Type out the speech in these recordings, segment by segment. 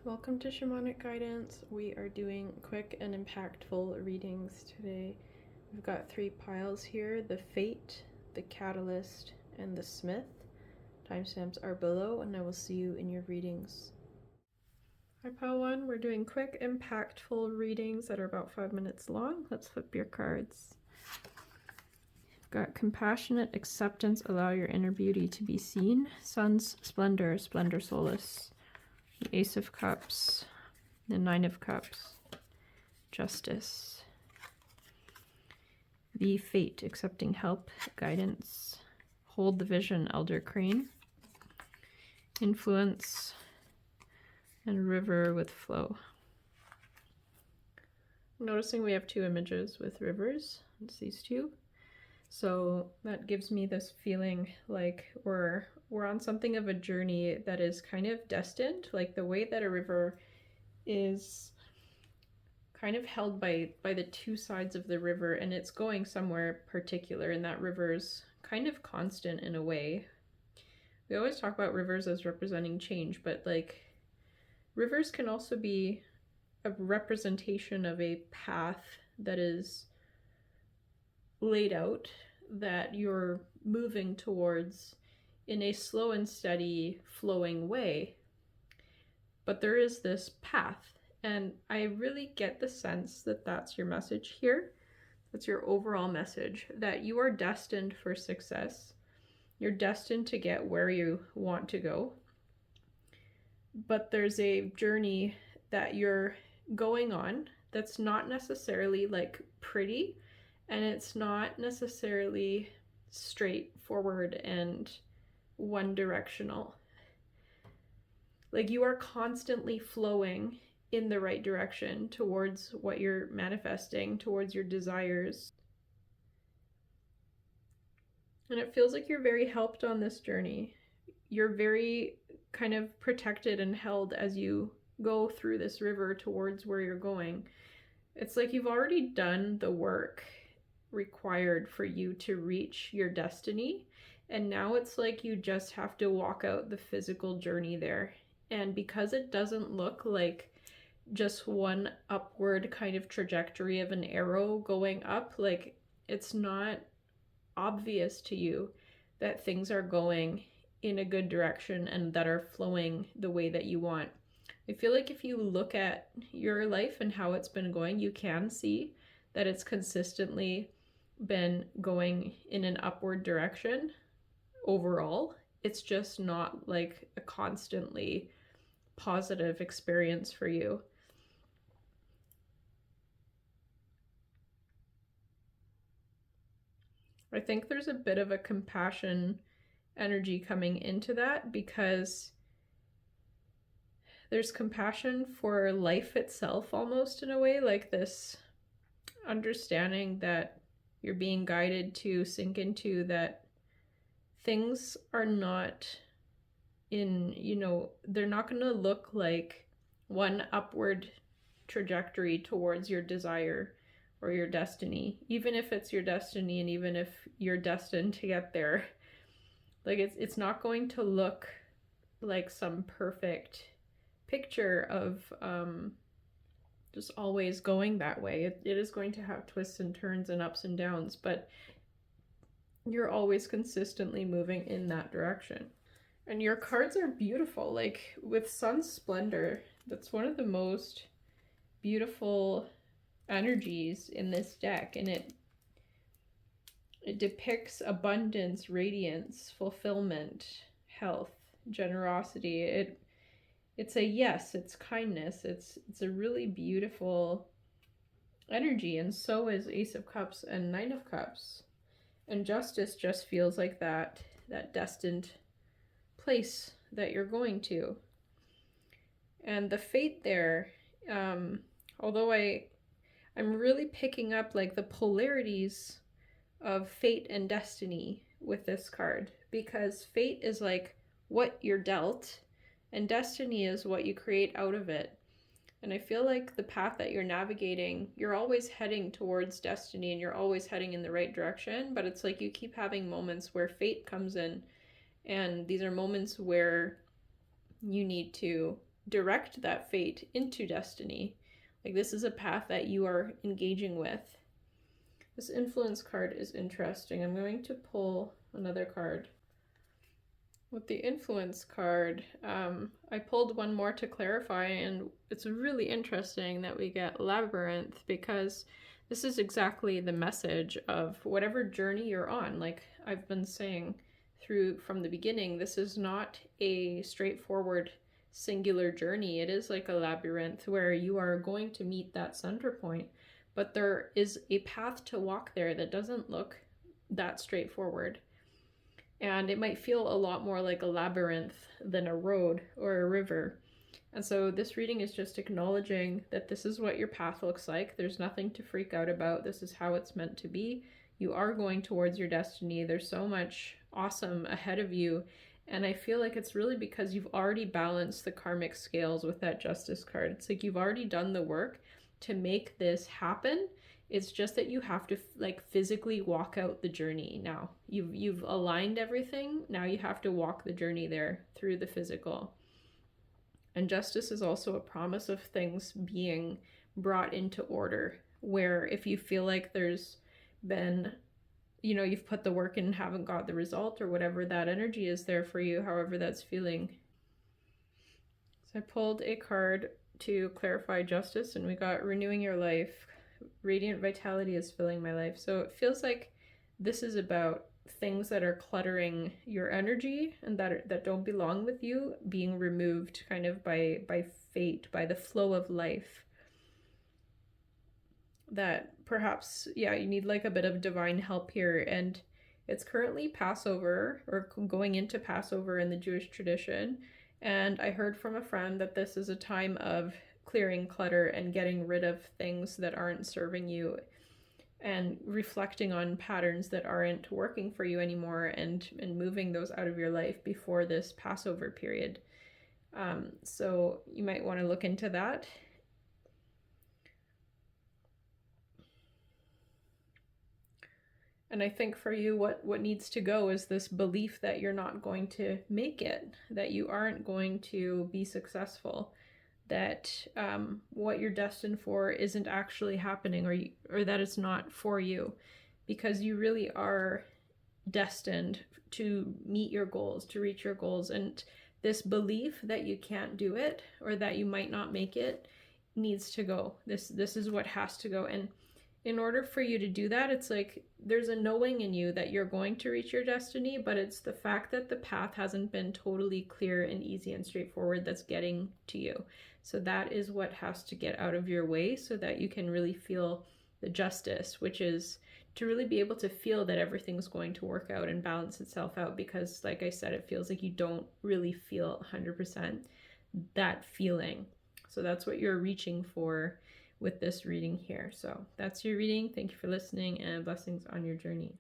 Welcome to Shamanic Guidance. We are doing quick and impactful readings today. We've got 3 piles here: the Fate, the Catalyst, and the Smith. Timestamps are below, and I will see you in your readings. Hi, pile 1. We're doing quick, impactful readings that are about 5 minutes long. Let's flip your cards. We've got Compassionate Acceptance, allow your inner beauty to be seen. Sun's Splendor, Splendor Solace. The Ace of Cups, the Nine of Cups, Justice, the Fate, accepting help, guidance, Hold the Vision, Elder Crane, Influence, and River with Flow. I'm noticing we have 2 images with rivers. It's these 2. So that gives me this feeling like we're on something of a journey that is kind of destined, like the way that a river is kind of held by the 2 sides of the river, and it's going somewhere particular, and that river's kind of constant in a way. We always talk about rivers as representing change, but like rivers can also be a representation of a path that is laid out, that you're moving towards in a slow and steady flowing way. But there is this path, and I really get the sense that that's your message here. That's your overall message, that you are destined for success. You're destined to get where you want to go. But there's a journey that you're going on that's not necessarily like pretty, and it's not necessarily straightforward and one directional. Like you are constantly flowing in the right direction towards what you're manifesting, towards your desires. And it feels like you're very helped on this journey. You're very kind of protected and held as you go through this river towards where you're going. It's like you've already done the work required for you to reach your destiny, and now it's like you just have to walk out the physical journey there. And because it doesn't look like just one upward kind of trajectory of an arrow going up, like it's not obvious to you that things are going in a good direction and that are flowing the way that you want. I feel like if you look at your life and how it's been going, you can see that it's consistently been going in an upward direction overall. It's just not like a constantly positive experience for you. I think there's a bit of a compassion energy coming into that, because there's compassion for life itself almost, in a way, like this understanding that you're being guided to sink into, that things are not in, they're not going to look like one upward trajectory towards your desire or your destiny, even if it's your destiny and even if you're destined to get there. Like it's not going to look like some perfect picture of just always going that way. It is going to have twists and turns and ups and downs, but you're always consistently moving in that direction. And your cards are beautiful. Like with Sun's Splendor, that's one of the most beautiful energies in this deck, and it depicts abundance, radiance, fulfillment, health, generosity. It's a yes, it's kindness, it's a really beautiful energy, and so is Ace of Cups and Nine of Cups. And Justice just feels like that destined place that you're going to. And the Fate there, although I'm really picking up like the polarities of fate and destiny with this card, because fate is like what you're dealt, and destiny is what you create out of it. And I feel like the path that you're navigating, you're always heading towards destiny and you're always heading in the right direction, but it's like you keep having moments where fate comes in, and these are moments where you need to direct that fate into destiny. Like, this is a path that you are engaging with. This influence card is interesting. I'm going to pull another card. With the influence card, I pulled one more to clarify, and it's really interesting that we get labyrinth, because this is exactly the message of whatever journey you're on. Like I've been saying from the beginning, this is not a straightforward singular journey. It is like a labyrinth where you are going to meet that center point, but there is a path to walk there that doesn't look that straightforward. And it might feel a lot more like a labyrinth than a road or a river. And so this reading is just acknowledging that this is what your path looks like. There's nothing to freak out about. This is how it's meant to be. You are going towards your destiny. There's so much awesome ahead of you. And I feel like it's really because you've already balanced the karmic scales with that justice card. It's like you've already done the work to make this happen. It's just that you have to like physically walk out the journey now. You've aligned everything. Now you have to walk the journey there through the physical. And justice is also a promise of things being brought into order, where if you feel like there's been, you've put the work in and haven't got the result, or whatever that energy is there for you, however that's feeling. So I pulled a card to clarify justice, and we got renewing your life. Radiant vitality is filling my life. So it feels like this is about things that are cluttering your energy and that don't belong with you being removed kind of by fate, by the flow of life. That perhaps, you need like a bit of divine help here. And it's currently Passover, or going into Passover in the Jewish tradition. And I heard from a friend that this is a time of clearing clutter and getting rid of things that aren't serving you, and reflecting on patterns that aren't working for you anymore, and moving those out of your life before this Passover period. So you might want to look into that. And I think for you, what needs to go is this belief that you're not going to make it, that you aren't going to be successful, that what you're destined for isn't actually happening, or that it's not for you, because you really are destined to meet your goals, to reach your goals. And this belief that you can't do it, or that you might not make it, needs to go. This is what has to go. And in order for you to do that, it's like there's a knowing in you that you're going to reach your destiny, but it's the fact that the path hasn't been totally clear and easy and straightforward that's getting to you. So that is what has to get out of your way, so that you can really feel the justice, which is to really be able to feel that everything's going to work out and balance itself out. Because like I said, it feels like you don't really feel 100% that feeling. So that's what you're reaching for with this reading here. So that's your reading. Thank you for listening, and blessings on your journey.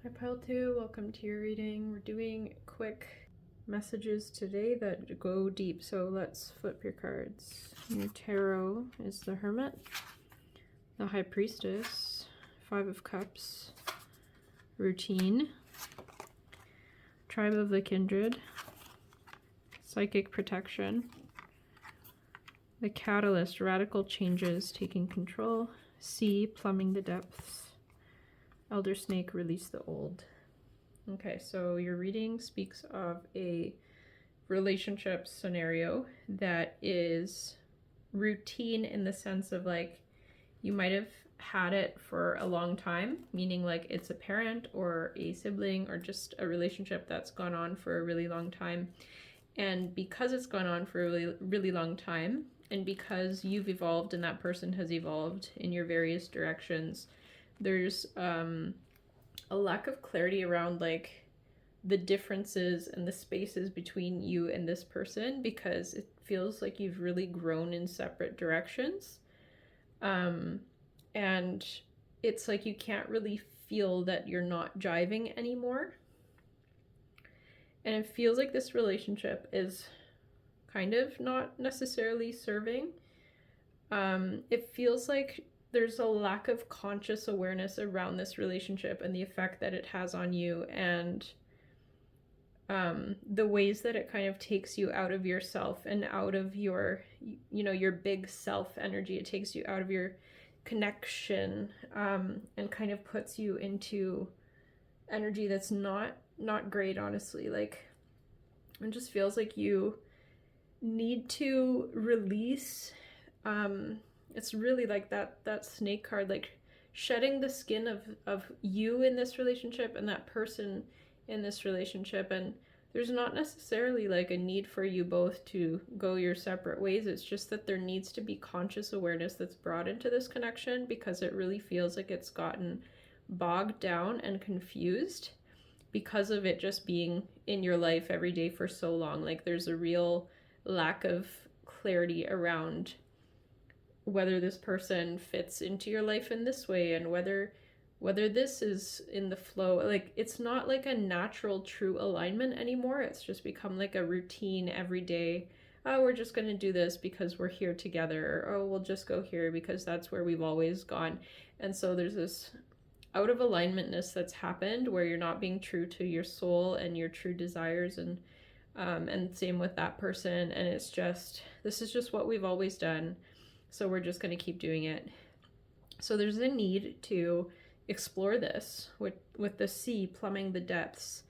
Hi Pile 2, welcome to your reading. We're doing quick messages today that go deep. So let's flip your cards. Your tarot is the Hermit, the High Priestess, Five of Cups, Routine, Tribe of the Kindred, Psychic Protection, the Catalyst, Radical Changes, Taking Control, Sea, Plumbing the Depths, Elder Snake, Release the Old. Okay, so your reading speaks of a relationship scenario that is routine, in the sense of like you might have had it for a long time, meaning like it's a parent or a sibling, or just a relationship that's gone on for a really long time. And because it's gone on for a really, really long time, and because you've evolved and that person has evolved in your various directions, there's a lack of clarity around like the differences and the spaces between you and this person, because it feels like you've really grown in separate directions. And it's like you can't really feel that you're not jiving anymore. And it feels like this relationship is kind of not necessarily serving. It feels like there's a lack of conscious awareness around this relationship and the effect that it has on you. And the ways that it kind of takes you out of yourself and out of your, your big self energy. It takes you out of your connection, and kind of puts you into energy that's not great, honestly. Like, it just feels like you need to release. It's really like that snake card, like shedding the skin of you in this relationship and that person in this relationship. And there's not necessarily like a need for you both to go your separate ways. It's just that there needs to be conscious awareness that's brought into this connection, because it really feels like it's gotten bogged down and confused because of it just being in your life every day for so long. Like, there's a real lack of clarity around whether this person fits into your life in this way, and whether this is in the flow. Like, it's not like a natural true alignment anymore. It's just become like a routine every day. Oh, we're just going to do this because we're here together. Or, oh, we'll just go here because that's where we've always gone. And so there's this out of alignmentness that's happened where you're not being true to your soul and your true desires, and same with that person. And it's just, this is just what we've always done, so we're just going to keep doing it. So there's a need to explore this with the sea plumbing the depths,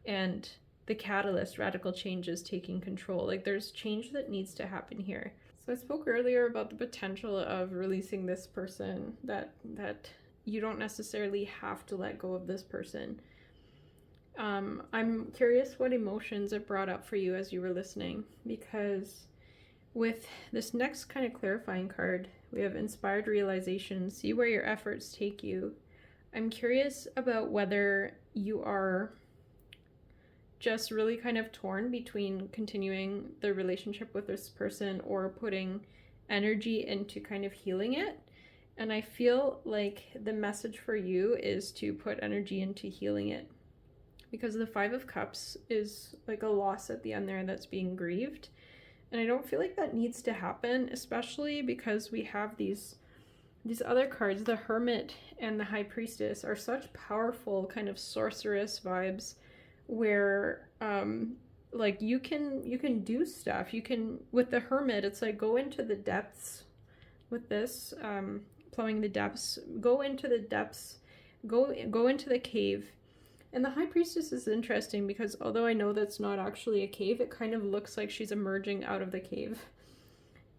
and the catalyst, radical changes, taking control. Like, there's change that needs to happen here. So I spoke earlier about the potential of releasing this person, that you don't necessarily have to let go of this person. I'm curious what emotions it brought up for you as you were listening, because with this next kind of clarifying card, we have inspired realization. See where your efforts take you. I'm curious about whether you are just really kind of torn between continuing the relationship with this person or putting energy into kind of healing it. And I feel like the message for you is to put energy into healing it, because the 5 of Cups is like a loss at the end there that's being grieved. And I don't feel like that needs to happen, especially because we have these other cards. The Hermit and the High Priestess are such powerful kind of sorceress vibes, where like you can do stuff. You can, with the Hermit, it's like go into the depths. With this, plumbing the depths, go into the depths, go into the cave. And the High Priestess is interesting because although I know that's not actually a cave, it kind of looks like she's emerging out of the cave.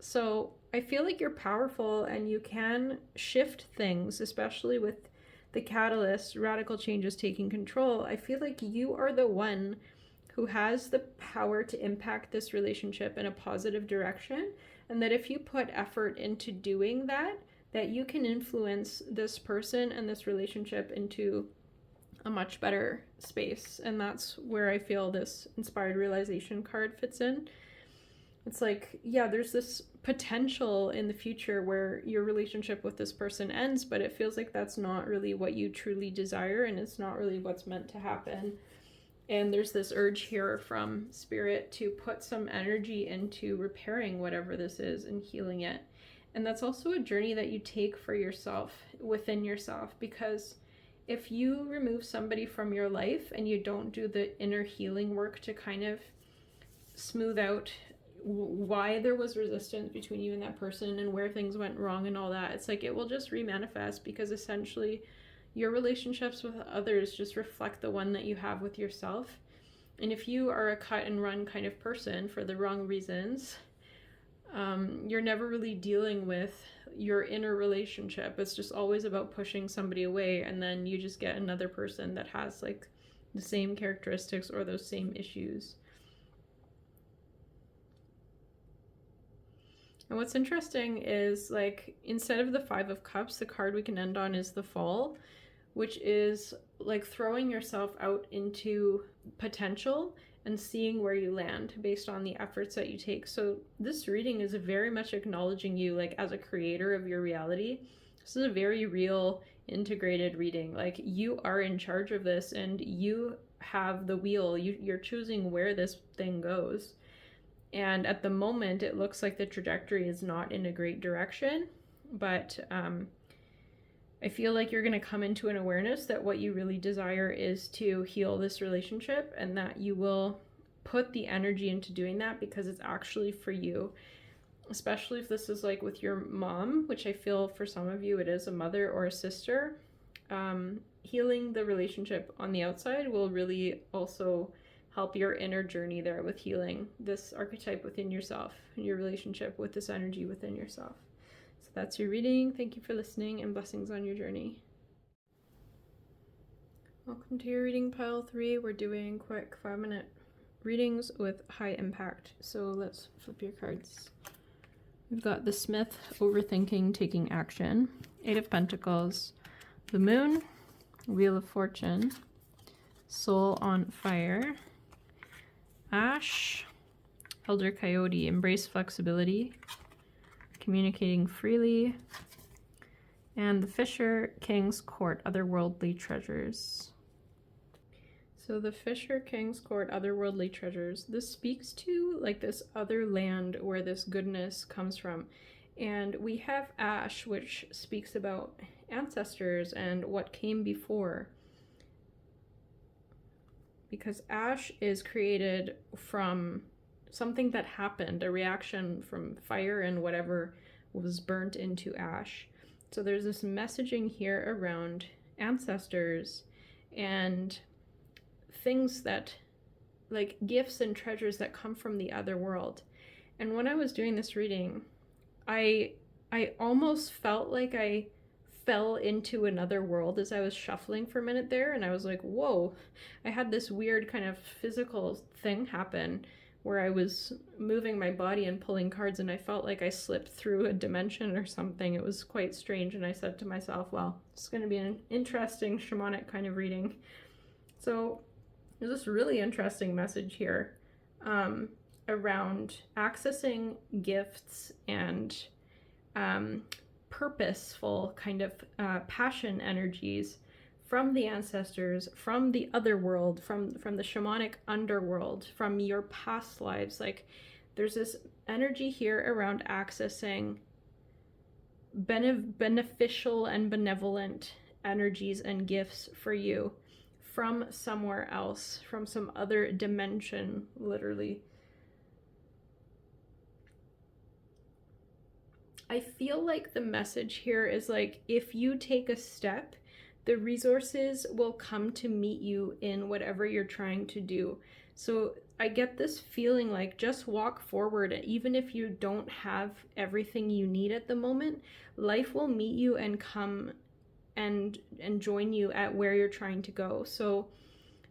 So I feel like you're powerful and you can shift things, especially with the catalyst, radical changes, taking control. I feel like you are the one who has the power to impact this relationship in a positive direction. And that if you put effort into doing that you can influence this person and this relationship into a much better space. And that's where I feel this inspired realization card fits in. It's like, yeah, there's this potential in the future where your relationship with this person ends, but it feels like that's not really what you truly desire, and it's not really what's meant to happen. And there's this urge here from Spirit to put some energy into repairing whatever this is and healing it. And that's also a journey that you take for yourself, within yourself, because if you remove somebody from your life and you don't do the inner healing work to kind of smooth out why there was resistance between you and that person and where things went wrong and all that, it's like it will just remanifest, because essentially your relationships with others just reflect the one that you have with yourself. And if you are a cut and run kind of person for the wrong reasons, you're never really dealing with your inner relationship. It's just always about pushing somebody away, and then you just get another person that has like the same characteristics or those same issues. And what's interesting is, like, instead of the 5 of Cups, the card we can end on is the Fall, which is like throwing yourself out into potential and seeing where you land based on the efforts that you take. So this reading is very much acknowledging you, like, as a creator of your reality. This is a very real, integrated reading. Like, you are in charge of this and you have the wheel. You're choosing where this thing goes. And at the moment, it looks like the trajectory is not in a great direction, but I feel like you're going to come into an awareness that what you really desire is to heal this relationship, and that you will put the energy into doing that because it's actually for you. Especially if this is like with your mom, which I feel for some of you it is a mother or a sister. Healing the relationship on the outside will really also help your inner journey there with healing this archetype within yourself and your relationship with this energy within yourself. So that's your reading. Thank you for listening, and blessings on your journey. Welcome to your reading pile 3. We're doing quick 5-minute readings with high impact. So let's flip your cards. We've got the Smith, overthinking, taking action, 8 of Pentacles, the Moon, Wheel of Fortune, Soul on Fire, Ash, Elder Coyote, embrace flexibility, communicating freely, and the Fisher, King's Court, otherworldly treasures. So the Fisher, King's Court, otherworldly treasures, this speaks to like this other land where this goodness comes from. And we have Ash, which speaks about ancestors and what came before. Because ash is created from something that happened, a reaction from fire and whatever was burnt into ash. So there's this messaging here around ancestors and things that, like gifts and treasures that come from the other world. And when I was doing this reading, I almost felt like I fell into another world as I was shuffling for a minute there, and I was like, whoa. I had this weird kind of physical thing happen where I was moving my body and pulling cards, and I felt like I slipped through a dimension or something. It was quite strange, and I said to myself, well, it's going to be an interesting shamanic kind of reading. So there's this really interesting message here around accessing gifts and purposeful kind of passion energies from the ancestors, from the other world, from the shamanic underworld, from your past lives. Like there's this energy here around accessing beneficial and benevolent energies and gifts for you from somewhere else, from some other dimension, literally. I feel like the message here is like, if you take a step, the resources will come to meet you in whatever you're trying to do. So I get this feeling like just walk forward. Even if you don't have everything you need at the moment, life will meet you and come and join you at where you're trying to go. So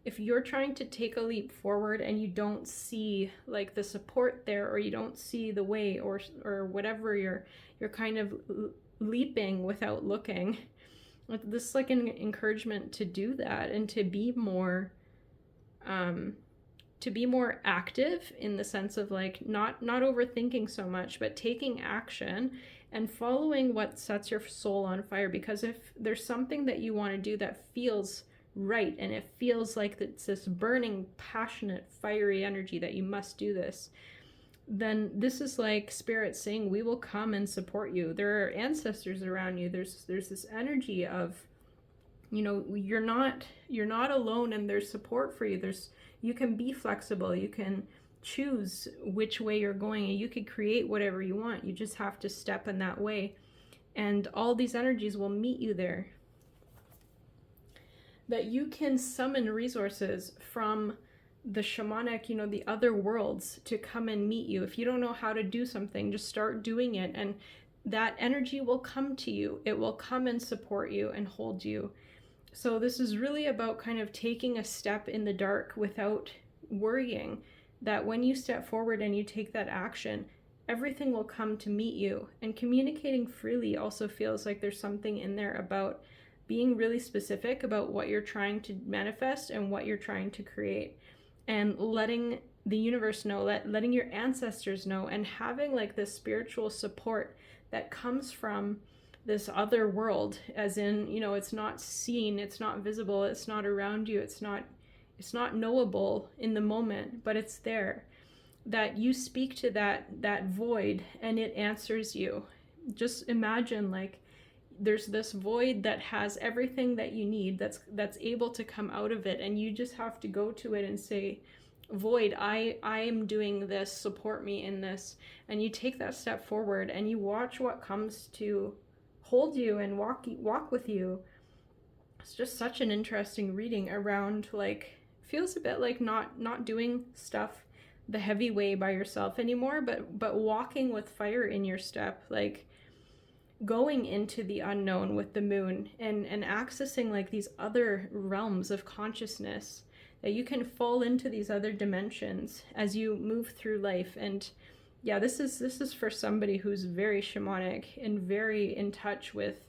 if you're trying to take a leap forward and you don't see like the support there, or you don't see the way, or whatever, you're kind of leaping without looking, this is like an encouragement to do that and to be more active, in the sense of like not overthinking so much, but taking action and following what sets your soul on fire. Because if there's something that you want to do that feels right, and it feels like it's this burning, passionate, fiery energy that you must do this, then this is like spirit saying, we will come and support you. There are ancestors around you. There's this energy of, you know, you're not alone, and there's support for you. You can be flexible. You can choose which way you're going, and you could create whatever you want. You just have to step in that way, and all these energies will meet you there. That you can summon resources from the shamanic, you know, the other worlds to come and meet you. If you don't know how to do something, just start doing it, and that energy will come to you. It will come and support you and hold you. So this is really about kind of taking a step in the dark without worrying, that when you step forward and you take that action, everything will come to meet you. And communicating freely also feels like there's something in there about being really specific about what you're trying to manifest and what you're trying to create, and letting the universe know, letting your ancestors know, and having like this spiritual support that comes from this other world, as in, you know, it's not seen, it's not visible, it's not around you, it's not knowable in the moment, but it's there. That you speak to that void and it answers you. Just imagine like there's this void that has everything that you need, that's able to come out of it, and you just have to go to it and say, void, I am doing this, support me in this. And you take that step forward and you watch what comes to hold you and walk with you. It's just such an interesting reading around, like, feels a bit like not doing stuff the heavy way by yourself anymore, but walking with fire in your step, like going into the unknown with the moon, and accessing like these other realms of consciousness, that you can fall into these other dimensions as you move through life. And yeah, this is for somebody who's very shamanic and very in touch with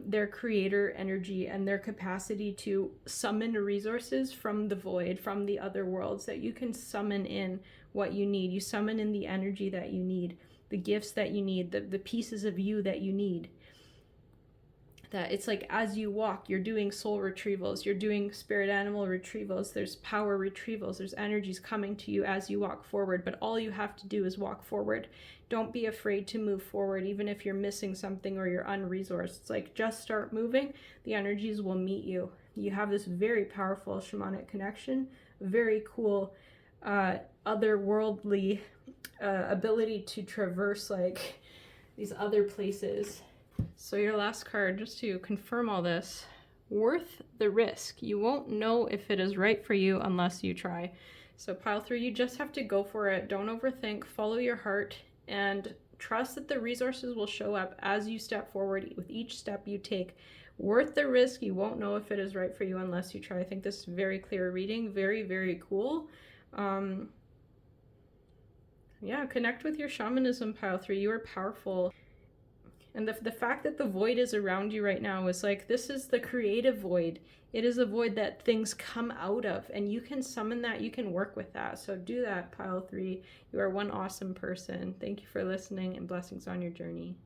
their creator energy and their capacity to summon resources from the void, from the other worlds, that you can summon in what you need. You summon in the energy that you need, the gifts that you need, the pieces of you that you need. That it's like, as you walk, you're doing soul retrievals, you're doing spirit animal retrievals, there's power retrievals, there's energies coming to you as you walk forward, but all you have to do is walk forward. Don't be afraid to move forward, even if you're missing something or you're unresourced. It's like, just start moving, the energies will meet you. You have this very powerful shamanic connection, very cool otherworldly ability to traverse like these other places. So your last card, just to confirm all this, worth the risk. You won't know if it is right for you unless you try. So pile 3, you just have to go for it. Don't overthink, follow your heart, and trust that the resources will show up as you step forward with each step you take. Worth the risk. You won't know if it is right for you unless you try. I think this is very clear reading, very, very cool. Yeah, connect with your shamanism, pile 3. You are powerful. And the fact that the void is around you right now is like, this is the creative void. It is a void that things come out of, and you can summon that, you can work with that. So do that, pile 3. You are one awesome person. Thank you for listening, and blessings on your journey.